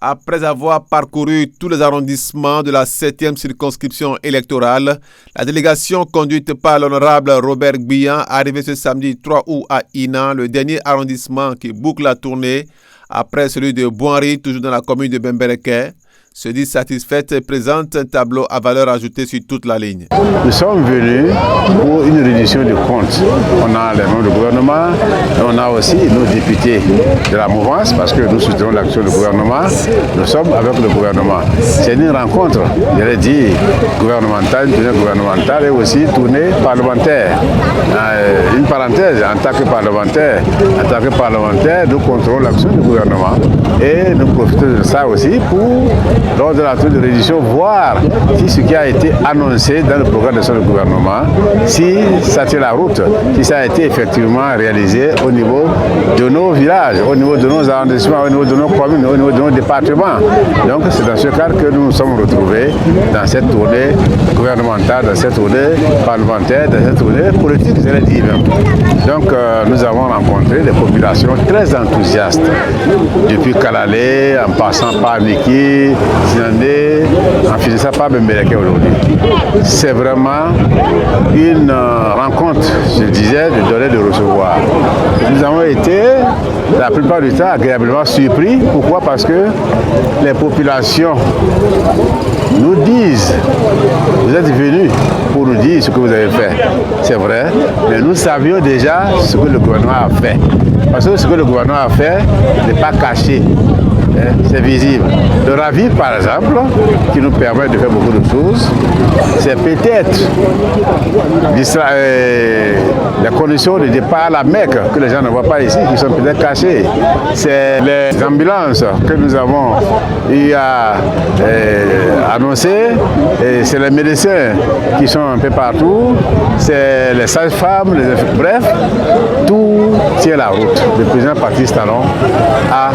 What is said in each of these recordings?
Après avoir parcouru tous les arrondissements de la 7e circonscription électorale, la délégation conduite par l'honorable Robert Gbiyan est arrivée ce samedi 3 août à Inan, le dernier arrondissement qui boucle la tournée après celui de Boinri, toujours dans la commune de Bembereke. Se dit satisfaite et présente un tableau à valeur ajoutée sur toute la ligne. Nous sommes venus pour une reddition de comptes. On a les membres du gouvernement et on a aussi nos députés de la mouvance parce que nous soutenons l'action du gouvernement. Nous sommes avec le gouvernement. C'est une rencontre, j'allais dire, gouvernementale, une tournée gouvernementale et aussi tournée parlementaire. Une parenthèse, en tant que parlementaire, nous contrôlons l'action du gouvernement et nous profitons de ça aussi pour lors de la tour de reddition, voir si ce qui a été annoncé dans le programme de son gouvernement, si ça tient la route, si ça a été effectivement réalisé au niveau de nos villages, au niveau de nos arrondissements, au niveau de nos communes, au niveau de nos départements. Donc c'est dans ce cadre que nous nous sommes retrouvés dans cette tournée gouvernementale, dans cette tournée parlementaire, dans cette tournée politique, je l'ai dit même. Donc nous avons rencontré des populations très enthousiastes, depuis Kalalé, en passant par Niki, Sinandé, en finissant par Bembereke aujourd'hui. C'est vraiment une rencontre, je disais, de donner, de recevoir. Nous avons été, la plupart du temps, agréablement surpris. Pourquoi? Parce que les populations nous disent, vous êtes venus pour nous dire ce que vous avez fait. C'est vrai, mais nous savions déjà ce que le gouvernement a fait. Parce que ce que le gouvernement a fait n'est pas caché. C'est visible. Le Ravi, par exemple, qui nous permet de faire beaucoup de choses, c'est peut-être les conditions de départ à la Mecque que les gens ne voient pas ici, qui sont peut-être cachées. C'est les ambulances que nous avons eu à annoncer, c'est les médecins qui sont un peu partout, c'est les sages-femmes, bref, tout tient la route. Le président Patrice Talon a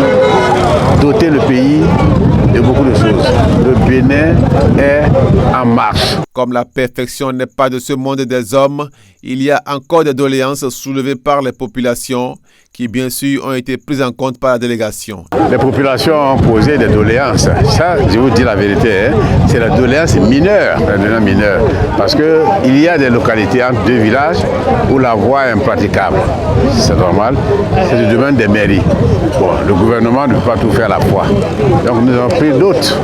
doter le pays de beaucoup de choses. Le Bénin est en marche. Comme la perfection n'est pas de ce monde des hommes, il y a encore des doléances soulevées par les populations qui, bien sûr, ont été prises en compte par la délégation. Les populations ont posé des doléances. Ça, je vous dis la vérité, c'est la doléance mineure. Parce qu'il y a des localités entre deux villages où la voie est impraticable. C'est normal. C'est le domaine des mairies. Bon, le gouvernement ne peut pas tout faire à la fois. Donc nous avons pris d'autres.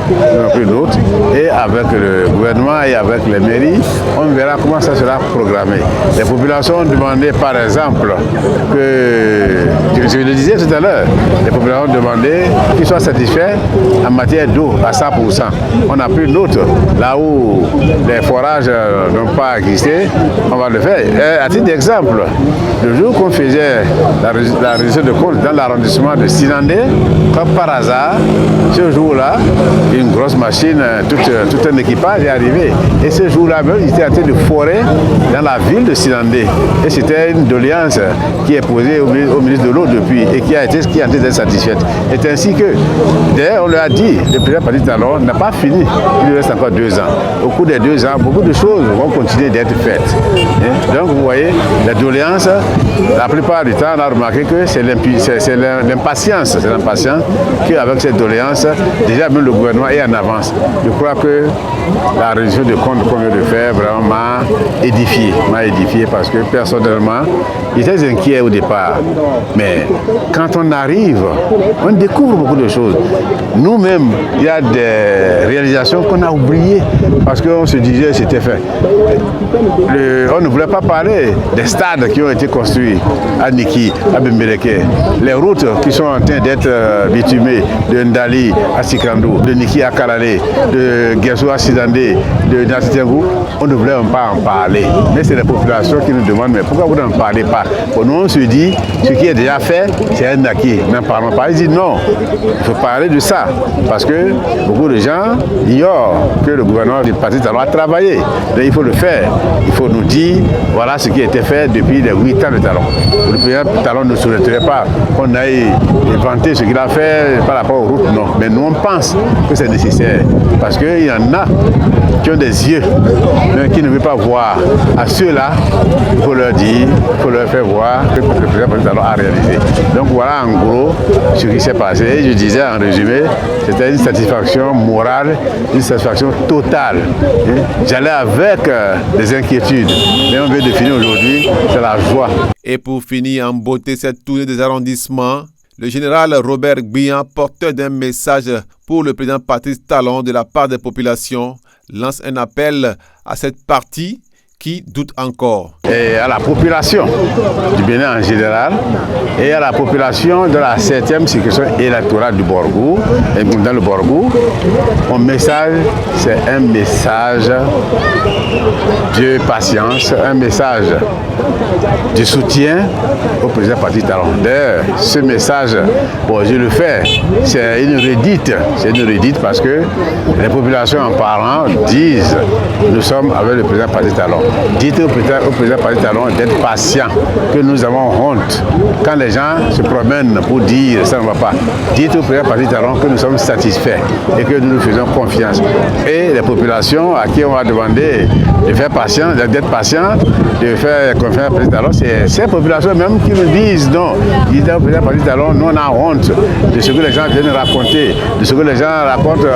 Et avec le gouvernement et avec les mairies, on verra comment ça sera programmé. Les populations ont demandé, par exemple, que, je le disais tout à l'heure, les populations ont demandé qu'ils soient satisfaits en matière d'eau à 100%. On a pris d'autres. Là où les forages n'ont pas existé, on va le faire. Et à titre d'exemple, le jour qu'on faisait la réduction de compte dans l'arrondissement de Sinandé, comme par hasard, ce jour-là, une grosse machine, tout un équipage est arrivé. Et ce jour-là même, il était en train de forer dans la ville de Sinandé. Et c'était une doléance qui est posée au ministre de l'eau depuis et qui est en train d'être satisfaite. C'est ainsi que, d'ailleurs, on leur a dit, le président Patrice Talon n'a pas fini. Il lui reste encore 2 ans. Au cours des 2 ans, beaucoup de choses vont continuer d'être faites. Donc, vous voyez, les doléances, la plupart du temps, on a remarqué que c'est l'impatience. C'est l'impatience qu'avec cette doléance, déjà même le gouvernement est en avance. Je crois que la réduction de compte qu'on vient de faire vraiment m'a édifié parce que personnellement, j'étais inquiet au départ. Mais quand on arrive, on découvre beaucoup de choses. Nous-mêmes, il y a des réalisations qu'on a oubliées parce qu'on se disait que c'était fait. On ne voulait pas parler des stades qui ont été construits à Niki, à Bembereke, les routes qui sont en train d'être bitumées de Ndali à Sikandou, de Niki à Kalalé, de Guessou à Sidandé, de Nasitengou. On ne voulait pas en parler. Mais c'est les populations qui nous demandent, mais pourquoi vous n'en parlez pas? Pour nous, on se dit, ce qui est déjà fait, c'est un acquis. N'en parlons pas. Ils disent non, il faut parler de ça. Parce que beaucoup de gens ignorent que le gouvernement du Parti Talon a travaillé. Donc il faut le faire. Il faut nous dire, voilà ce qui a été fait depuis les 8 ans de Talon. Talon. Le président Talon ne souhaiterait pas qu'on aille vanter ce qu'il a fait par rapport aux routes, non. Mais nous, on pense que c'est nécessaire parce qu'il y en a qui ont des yeux, mais qui ne veulent pas voir. À ceux-là, il faut leur dire, il faut leur faire voir que le président Talon a réalisé. Donc voilà en gros ce qui s'est passé. Et je disais en résumé, c'était une satisfaction morale, une satisfaction totale. J'allais avec des inquiétudes, mais on veut définir aujourd'hui, c'est la joie. Et pour finir en beauté cette tournée des arrondissements, le général Robert Gbia, porteur d'un message pour le président Patrice Talon de la part des populations, lance un appel à cette partie qui doute encore. Et à la population du Bénin en général et à la population de la 7e circonscription électorale du Borgou, et dans le Borgou, mon message, c'est un message de patience, un message de soutien au président Patrice Talon. D'ailleurs, ce message, bon, je le fais, c'est une redite parce que les populations en parlant disent nous sommes avec le président Patrice Talon. Dites au président Patrice Talon d'être patient, que nous avons honte. Quand les gens se promènent pour dire ça ne va pas, dites au président Patrice Talon que nous sommes satisfaits et que nous nous faisons confiance. Et les populations à qui on va demander de faire patience, d'être patient, de faire confiance au président Talon, c'est ces populations même qui nous disent non. Ils disent au président Patrice Talon, nous on a honte de ce que les gens viennent raconter, de ce que les gens racontent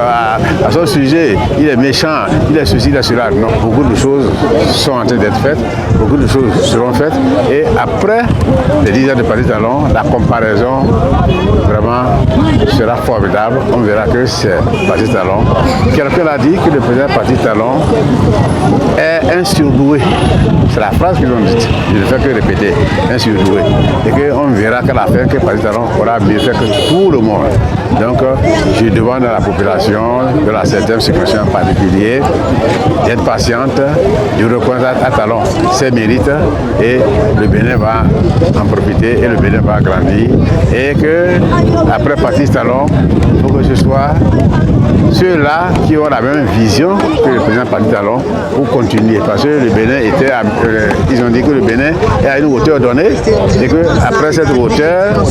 à son sujet. Il est méchant, il est ceci, il est cela. Non, beaucoup de choses sont en train d'être faites, beaucoup de choses seront faites et après les 10 ans de Patrice Talon, la comparaison vraiment sera formidable. On verra que c'est Patrice Talon. Quelqu'un a dit que le président Patrice Talon est un surdoué. C'est la phrase qu'ils ont dite, je ne fais que répéter, un surdoué. Et qu'on verra qu'à la fin que Patrice Talon aura mieux fait que tout le monde. Donc je demande à la population de la 7e circonscription en particulier d'être patiente, de reconnaître à Talon ses mérites et le Bénin va en profiter et le Bénin va grandir. Et que après Patrice Talon, il faut que ce soit ceux-là qui ont la même vision que le président Patrice Talon pour continuer. Parce que le Bénin était, ils ont dit que le Bénin est à une hauteur donnée et qu'après cette hauteur,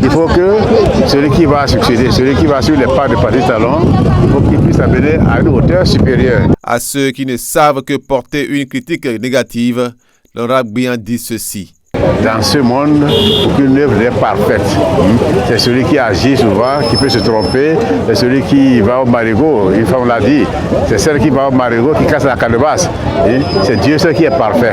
il faut que celui qui va succéder, celui qui va suivre les pas de Patrice Talon, il faut qu'il puisse amener à une hauteur supérieure. À ceux qui ne savent que porter une critique négative, l'honorable Gbia dit ceci. Dans ce monde, aucune œuvre n'est parfaite. C'est celui qui agit souvent, qui peut se tromper. C'est celui qui va au marigot, une femme l'a dit. C'est celle qui va au marigot qui casse la calebasse. C'est Dieu seul qui est parfait.